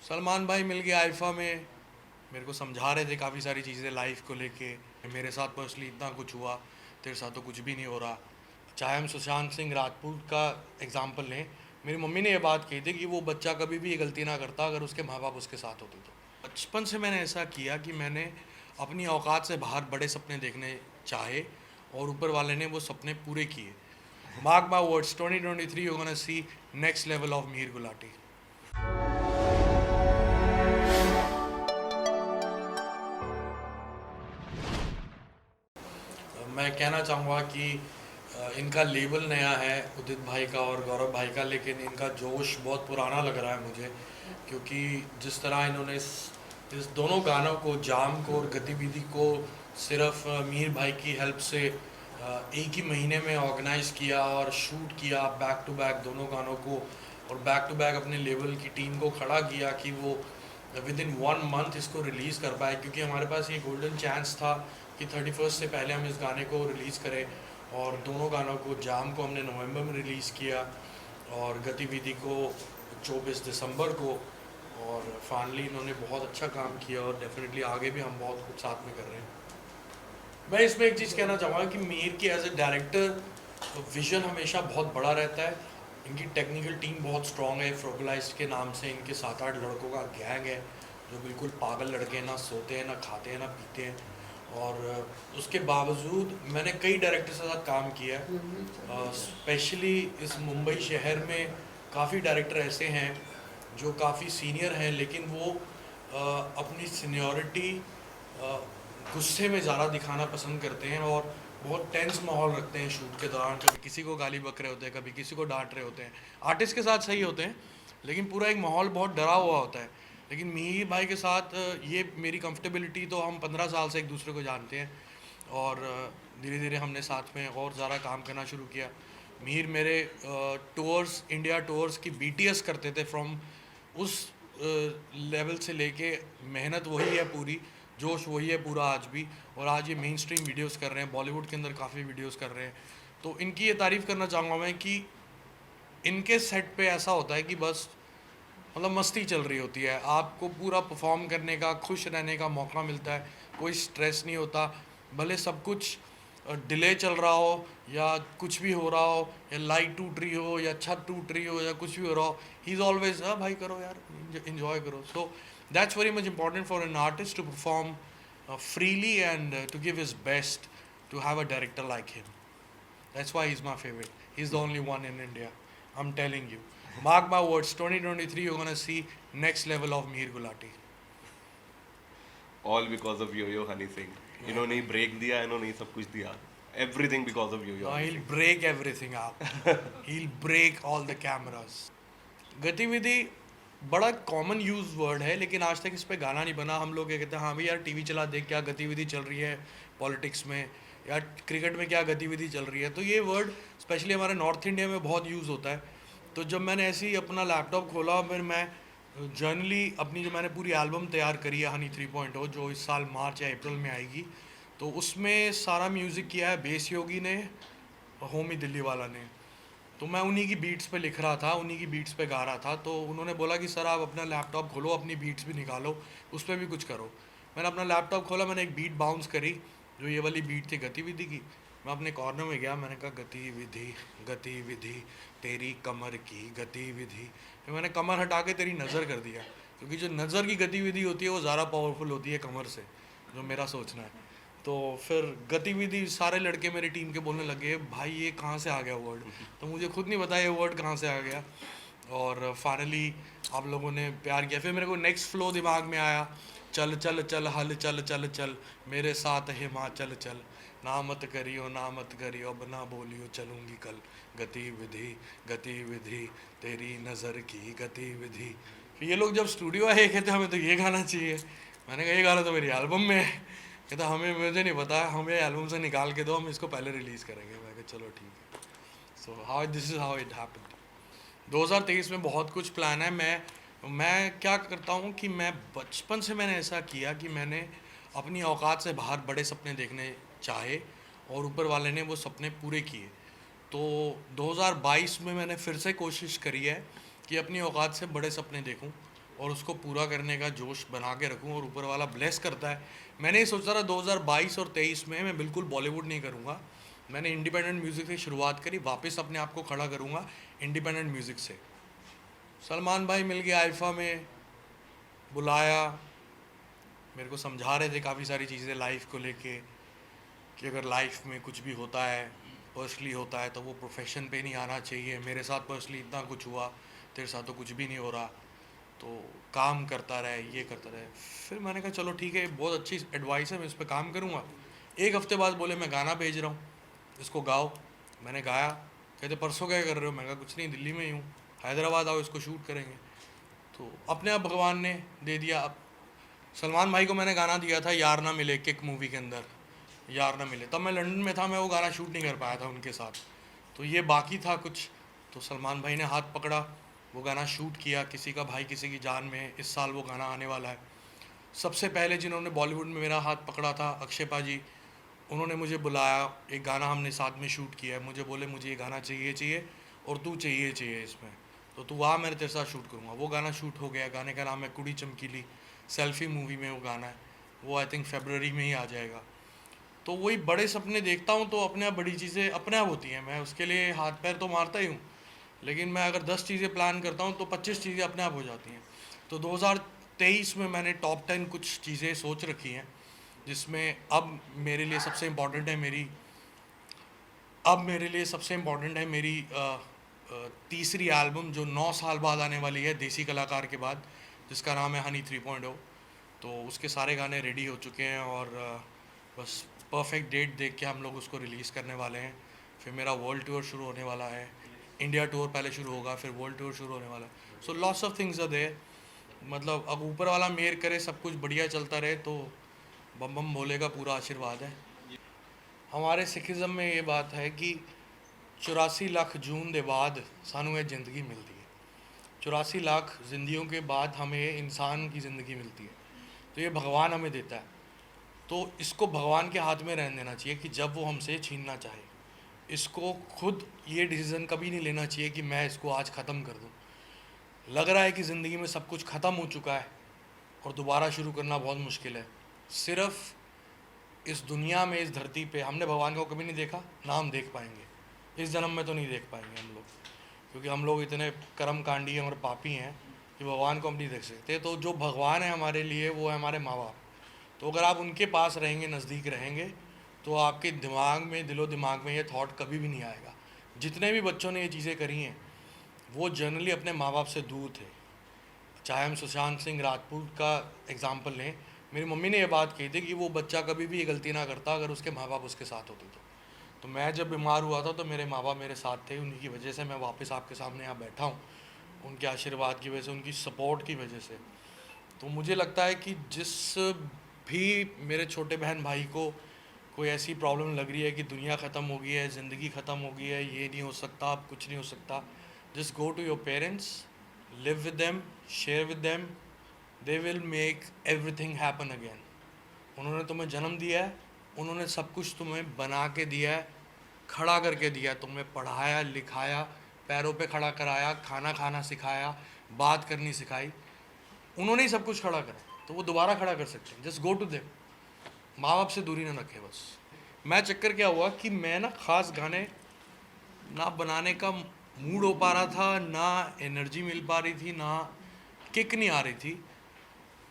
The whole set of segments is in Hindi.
सलमान भाई मिल गए आइफा में। मेरे को समझा रहे थे काफ़ी सारी चीज़ें लाइफ को लेके। मेरे साथ पर्सनली इतना कुछ हुआ, तेरे साथ तो कुछ भी नहीं हो रहा। चाहे हम सुशांत सिंह राजपूत का एग्जाम्पल लें, मेरी मम्मी ने ये बात कही थी कि वो बच्चा कभी भी ये गलती ना करता अगर उसके माँ बाप उसके साथ होते तो। बचपन से मैंने ऐसा किया कि मैंने अपनी औकात से बाहर बड़े सपने देखने चाहे और ऊपर वाले ने वो सपने पूरे किए। Mark my words, 2023 you gonna see next level of Mir Gulati. मैं कहना चाहूँगा कि इनका लेबल नया है उदित भाई का और गौरव भाई का, लेकिन इनका जोश बहुत पुराना लग रहा है मुझे, क्योंकि जिस तरह इन्होंने इस दोनों गानों को, जाम को और गतिविधि को, सिर्फ मीर भाई की हेल्प से एक ही महीने में ऑर्गेनाइज किया और शूट किया बैक टू बैक दोनों गानों को, और बैक टू बैक अपने लेबल की टीम को खड़ा किया कि वो विद इन 1 मंथ इसको रिलीज़ कर पाए, क्योंकि हमारे पास ये गोल्डन चांस था कि 31st से पहले हम इस गाने को रिलीज़ करें। और दोनों गानों को, जाम को हमने नवंबर में रिलीज़ किया और गतिविधि को 24 दिसंबर को। और फाइनली इन्होंने बहुत अच्छा काम किया और डेफिनेटली आगे भी हम बहुत कुछ साथ में कर रहे हैं। मैं इसमें एक चीज़ कहना चाहूँगा कि मीर की एज ए डायरेक्टर विजन हमेशा बहुत बड़ा रहता है। इनकी टेक्निकल टीम बहुत स्ट्रॉन्ग है। फ्रोगलाइज्ड के नाम से इनके 7-8 लड़कों का गैंग है जो बिल्कुल पागल लड़के हैं, ना सोते हैं, ना खाते हैं, ना पीते हैं। और उसके बावजूद मैंने कई डायरेक्टर्स के साथ काम किया है। स्पेशली इस मुंबई शहर में काफ़ी डायरेक्टर ऐसे हैं जो काफ़ी सीनियर हैं, लेकिन वो अपनी सीनियरिटी गुस्से में ज़्यादा दिखाना पसंद करते हैं और बहुत टेंस माहौल रखते हैं शूट के दौरान। कभी किसी को गाली बक रहे होते हैं, कभी किसी को डांट रहे होते हैं। आर्टिस्ट के साथ सही होते हैं, लेकिन पूरा एक माहौल बहुत डरा हुआ होता है। लेकिन मीर भाई के साथ ये मेरी कंफर्टेबिलिटी, तो हम 15 साल से एक दूसरे को जानते हैं और धीरे धीरे हमने साथ में और ज़्यादा काम करना शुरू किया। मीर मेरे टूर्स, इंडिया टूर्स की बीटीएस करते थे फ्रॉम उस लेवल से लेके। मेहनत वही है पूरी, जोश वही है पूरा आज भी। और आज ये मेन स्ट्रीम वीडियोज़ कर रहे हैं, बॉलीवुड के अंदर काफ़ी वीडियोज़ कर रहे हैं। तो इनकी ये तारीफ़ करना चाहूँगा मैं कि इनके सेट पे ऐसा होता है कि बस मतलब मस्ती चल रही होती है, आपको पूरा परफॉर्म करने का, खुश रहने का मौका मिलता है, कोई स्ट्रेस नहीं होता। भले सब कुछ डिले चल रहा हो या कुछ भी हो रहा हो, या लाइट टूट रही हो या छत टूट रही हो या कुछ भी हो रहा हो, ही इज़ ऑलवेज हाँ भाई करो यार, इन्जॉय करो। So that's very much important for an artist to perform freely and to give his best, to have a director like him. That's why he's my favorite. He's the only one in India. I'm telling you. Mark my words, 2023 you're gonna see next level of Mir Gulati. All because of Yo-Yo Honey Singh. इन्होंने ही ब्रेक दिया, इन्होंने ही सब कुछ दिया. Everything because of Yo-Yo No, Honey he'll Singh. break everything up. He'll break all the cameras. गतिविधि बड़ा कॉमन यूज वर्ड है, लेकिन आज तक इस पे गाना नहीं बना। हम लोग ये कहते हैं हाँ भाई यार टीवी चला देख क्या गतिविधि चल रही है पॉलिटिक्स में, या क्रिकेट में क्या गतिविधि चल रही है। तो ये वर्ड स्पेशली हमारे नॉर्थ इंडिया में बहुत यूज़ होता है। तो जब मैंने ऐसे ही अपना लैपटॉप खोला, फिर मैं जर्नली अपनी जो मैंने पूरी एल्बम तैयार करी है हनी 3.0, जो इस साल मार्च या अप्रैल में आएगी, तो उसमें सारा म्यूज़िक किया है बेस योगी ने, होमी दिल्ली वाला ने। तो मैं उन्हीं की बीट्स पे लिख रहा था, उन्हीं की बीट्स पे गा रहा था। तो उन्होंने बोला कि सर आप अपना लैपटॉप खोलो, अपनी बीट्स भी निकालो, उस पर भी कुछ करो। मैंने अपना लैपटॉप खोला, मैंने एक बीट बाउंस करी जो ये वाली बीट थी गतिविधि की। मैं अपने कॉर्नर में गया, मैंने कहा गतिविधि गतिविधि तेरी कमर की गतिविधि। फिर मैंने कमर हटा के तेरी नज़र कर दिया, क्योंकि जो नज़र की गतिविधि होती है वो ज़्यादा पावरफुल होती है कमर से, जो मेरा सोचना है। तो फिर गतिविधि सारे लड़के मेरी टीम के बोलने लगे भाई ये कहाँ से आ गया वर्ड। तो मुझे खुद नहीं पता ये वर्ड कहाँ से आ गया। और फाइनली आप लोगों ने प्यार किया। फिर मेरे को नेक्स्ट फ्लो दिमाग में आया, चल चल चल हल चल चल चल मेरे साथ हिमाचल चल, ना मत करियो ना मत करियो अब ना बोलियो चलूँगी कल, गतिविधि गतिविधि तेरी नज़र की गतिविधि। फिर ये लोग जब स्टूडियो आए कहते हमें तो ये गाना चाहिए। मैंने कहा ये गाना तो मेरी एल्बम में है। कहता हमें, मुझे नहीं पता, हमें एल्बम से निकाल के दो, हम इसको पहले रिलीज़ करेंगे। मैं कहा चलो ठीक है। So how this is how it happened. 2023 में बहुत कुछ प्लान है। मैं क्या करता हूँ कि मैं बचपन से मैंने ऐसा किया कि मैंने अपनी औकात से बाहर बड़े सपने देखने चाहे और ऊपर वाले ने वो सपने पूरे किए। तो 2022 में मैंने फिर से कोशिश करी है कि अपनी औकात से बड़े सपने देखूं। और उसको पूरा करने का जोश बना के रखूं, और ऊपर वाला ब्लेस करता है। मैंने ये सोचा था 2022 और 23 में मैं बिल्कुल बॉलीवुड नहीं करूँगा, मैंने इंडिपेंडेंट म्यूज़िक से शुरुआत करी, वापस अपने आप को खड़ा करूँगा इंडिपेंडेंट म्यूज़िक से। सलमान भाई मिल गया आइफा में, बुलाया, मेरे को समझा रहे थे काफ़ी सारी चीज़ें लाइफ को लेके, कि अगर लाइफ में कुछ भी होता है, पर्सनली होता है, तो वो प्रोफेशन पे नहीं आना चाहिए। मेरे साथ पर्सनली इतना कुछ हुआ, तेरे साथ तो कुछ भी नहीं हो रहा, तो काम करता रहे, ये करता रहे। फिर मैंने कहा चलो ठीक है, बहुत अच्छी एडवाइस है, मैं इस पर काम करूँगा। एक हफ्ते बाद बोले मैं गाना भेज रहा हूँ, इसको गाओ। मैंने गाया, कहते परसों क्या कर रहे हो? मैं कहा कुछ नहीं, दिल्ली में ही हूँ, हैदराबाद आओ, इसको शूट करेंगे। तो अपने आप भगवान ने दे दिया। अब सलमान भाई को मैंने गाना दिया था यार ना मिले, किक मूवी के अंदर, यार ना मिले, तब मैं लंदन में था, मैं वो गाना शूट नहीं कर पाया था उनके साथ, तो ये बाकी था कुछ। तो सलमान भाई ने हाथ पकड़ा, वो गाना शूट किया, किसी का भाई किसी की जान में, इस साल वो गाना आने वाला है। सबसे पहले जिन्होंने बॉलीवुड में मेरा हाथ पकड़ा था अक्षय पाजी, उन्होंने मुझे बुलाया, एक गाना हमने साथ में शूट किया है, मुझे बोले मुझे ये गाना चाहिए चाहिए और तू चाहिए चाहिए इसमें, तो तू आ, मैं तेरे साथ शूट करूँगा। वो गाना शूट हो गया, गाने का नाम है कुड़ी चमकीली, सेल्फी मूवी में वो गाना है, वो आई थिंक फरवरी में ही आ जाएगा। तो वही बड़े सपने देखता हूँ तो अपने आप बड़ी चीज़ें अपने आप होती हैं, मैं उसके लिए हाथ पैर तो मारता ही हूँ, लेकिन मैं अगर 10 चीज़ें प्लान करता हूँ तो 25 चीज़ें अपने आप हो जाती हैं। तो 2023 में मैंने टॉप 10 कुछ चीज़ें सोच रखी हैं, जिसमें अब मेरे लिए सबसे इम्पोर्टेंट है मेरी तीसरी एल्बम, जो 9 साल बाद आने वाली है देसी कलाकार के बाद, जिसका नाम है हनी 3.0। तो उसके सारे गाने रेडी हो चुके हैं, और बस परफेक्ट डेट देख के हम लोग उसको रिलीज़ करने वाले हैं। फिर मेरा वर्ल्ड टूर शुरू होने वाला है, इंडिया टूर पहले शुरू होगा, फिर वर्ल्ड टूर शुरू होने वाला है। So lots of things are there. मतलब अब ऊपर वाला मेहर करे, सब कुछ बढ़िया चलता रहे, तो बम बम भोले का पूरा आशीर्वाद है। हमारे सिखिज़म में ये बात है कि 84 लाख जून के बाद सानू एक ज़िंदगी मिलती है, 84 लाख जिंदगियों के बाद हमें इंसान की ज़िंदगी मिलती है, तो ये भगवान हमें देता है। तो इसको भगवान के हाथ में रहने देना चाहिए कि जब वो हमसे छीनना चाहे, इसको खुद ये डिसीज़न कभी नहीं लेना चाहिए कि मैं इसको आज ख़त्म कर दूँ। लग रहा है कि ज़िंदगी में सब कुछ ख़त्म हो चुका है और दोबारा शुरू करना बहुत मुश्किल है। सिर्फ़ इस दुनिया में, इस धरती पे हमने भगवान को कभी नहीं देखा, ना हम देख पाएंगे, इस जन्म में तो नहीं देख पाएंगे हम लोग, क्योंकि हम लोग इतने कर्म कांडी हैं और पापी हैं कि भगवान को हम नहीं देख सकते। तो जो भगवान है हमारे लिए, वो है हमारे माँ बाप। तो अगर आप उनके पास रहेंगे, नज़दीक रहेंगे, तो आपके दिमाग में, दिलो दिमाग में ये थॉट कभी भी नहीं आएगा। जितने भी बच्चों ने ये चीज़ें करी हैं, वो जनरली अपने माँ बाप से दूर थे। चाहे हम सुशांत सिंह राजपूत का एग्ज़ाम्पल लें, मेरी मम्मी ने ये बात कही थी कि वो बच्चा कभी भी ये गलती ना करता अगर उसके माँ बाप उसके साथ होते तो मैं जब बीमार हुआ था तो मेरे माँ बाप मेरे साथ थे, उनकी वजह से मैं वापस आपके सामने यहाँ बैठा हूँ, उनके आशीर्वाद की वजह से, उनकी सपोर्ट की वजह से। तो मुझे लगता है कि जिस भी मेरे छोटे बहन भाई को कोई ऐसी प्रॉब्लम लग रही है कि दुनिया ख़त्म हो गई है, ज़िंदगी ख़त्म हो गई है, ये नहीं हो सकता, अब कुछ नहीं हो सकता, just go to your parents, live with them, share with them, they will make everything happen again. उन्होंने तुम्हें जन्म दिया है, उन्होंने सब कुछ तुम्हें बना के दिया है, खड़ा करके दिया, तुम्हें पढ़ाया लिखाया, पैरों पे खड़ा कराया, खाना खाना सिखाया, बात करनी सिखाई, उन्होंने ही सब कुछ खड़ा करा, तो वो दोबारा खड़ा कर सकते हैं। जस्ट गो टू देम, माँ बाप से दूरी ना रखें बस। मैं चक्कर क्या हुआ कि मैं ना ख़ास गाने ना बनाने का मूड हो पा रहा था, ना एनर्जी मिल पा रही थी, ना किक नहीं आ रही थी।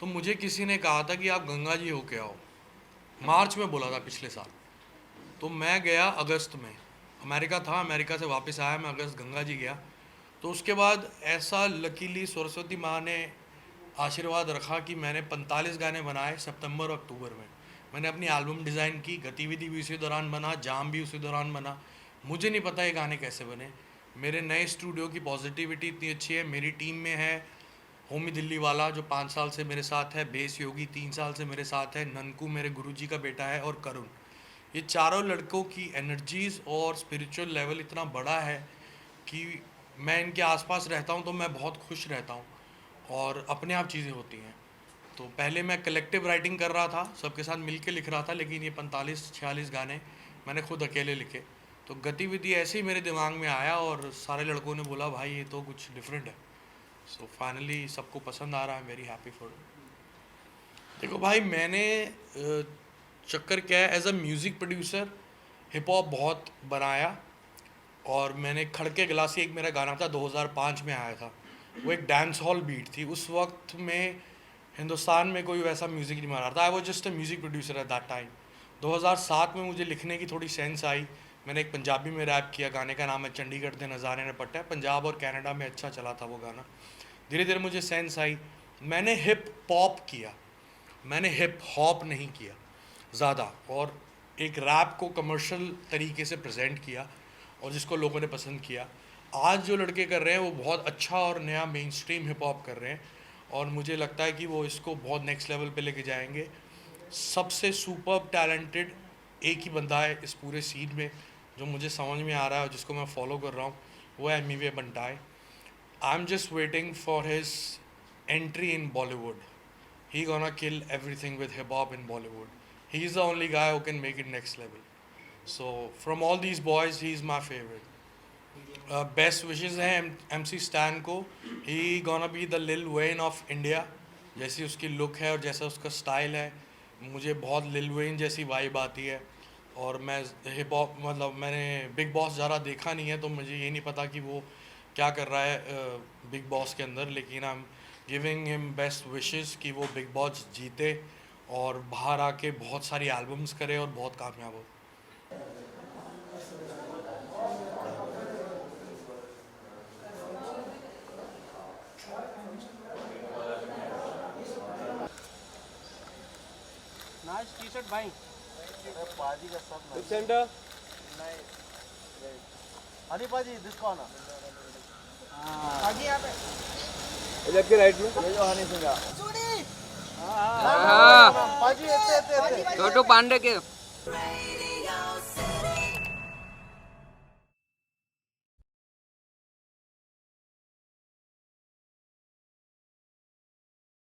तो मुझे किसी ने कहा था कि आप गंगा जी होके आओ, मार्च में बोला था पिछले साल। तो मैं गया अगस्त में, अमेरिका था, अमेरिका से वापस आया, मैं अगस्त गंगा जी गया। तो उसके बाद ऐसा लकीली सरस्वती माँ ने आशीर्वाद रखा कि मैंने 45 गाने बनाए सितंबर अक्टूबर में। मैंने अपनी एल्बम डिज़ाइन की, गतिविधि भी उसी दौरान बना, जाम भी उसी दौरान बना। मुझे नहीं पता ये गाने कैसे बने। मेरे नए स्टूडियो की पॉजिटिविटी इतनी अच्छी है, मेरी टीम में है होमी दिल्ली वाला जो 5 साल से मेरे साथ है, बेस योगी 3 साल से मेरे साथ है, ननकू मेरे गुरुजी का बेटा है, और करुण। ये चारों लड़कों की एनर्जीज़ और स्पिरिचुअल लेवल इतना बड़ा है कि मैं इनके आसपास रहता हूँ तो मैं बहुत खुश रहता हूँ, और अपने आप चीज़ें होती हैं। तो पहले मैं कलेक्टिव राइटिंग कर रहा था, सबके साथ मिल के लिख रहा था, लेकिन ये 45-46 गाने मैंने खुद अकेले लिखे। तो गतिविधि ऐसे ही मेरे दिमाग में आया और सारे लड़कों ने बोला भाई ये तो कुछ डिफरेंट है। सो फाइनली सबको पसंद आ रहा है, वेरी हैप्पी फॉर। देखो भाई, मैंने चक्कर क्या है, as a music producer hip hop बहुत बनाया। और मैंने खड़के गिलासी एक मेरा गाना था 2005 में आया था, वो एक डांस हॉल बीट थी। उस वक्त में हिंदुस्तान में कोई वैसा म्यूज़िक नहीं बना रहा था। I was just a music producer at that time. 2007 में मुझे लिखने की थोड़ी सेंस आई। मैंने एक पंजाबी में रैप किया, गाने का नाम है चंडीगढ़ दे नज़ारे ने पट्टा है। पंजाब और कनाडा में अच्छा चला था वो गाना। धीरे धीरे मुझे सेंस आई, मैंने हिप पॉप किया, मैंने हिप हॉप नहीं किया ज़्यादा। और एक रैप को कमर्शियल तरीके से प्रेजेंट किया और जिसको लोगों ने पसंद किया। आज जो लड़के कर रहे हैं वो बहुत अच्छा और नया मेन स्ट्रीम हिप हॉप कर रहे हैं और मुझे लगता है कि वो इसको बहुत नेक्स्ट लेवल पे लेके जाएंगे। सबसे सुपर टैलेंटेड एक ही बंदा है इस पूरे सीन में जो मुझे समझ में आ रहा है और जिसको मैं फॉलो कर रहा हूँ, वो है Emiway Bantai. I am just waiting for his entry in Bollywood. He gonna kill everything with hip hop in Bollywood. He's the only guy who can make it next level. So from all these boys, he's my favorite. Best wishes हैं MC Stan को। He gonna be the Lil Wayne of India. जैसी उसकी लुक है और जैसा उसका स्टाइल है, मुझे बहुत Lil Wayne जैसी वाइब आती है। और मैं हिप हॉप मतलब मैंने बिग बॉस ज़्यादा देखा नहीं है तो मुझे ये नहीं पता कि वो क्या कर रहा है बिग बॉस के अंदर, लेकिन I am giving him best wishes कि वो बिग बॉस जीते और बाहर आके बहुत सारी एल्बम्स करे और बहुत कामयाब हो। नाइस टी-शर्ट भाई। पाजी का सब Good center. हनी पाजी दिस कौन आगे यहाँ पे लेफ्ट के राइट में ये जो हनी सिंह हाँ पाजी ऐसे छोटू पांडे के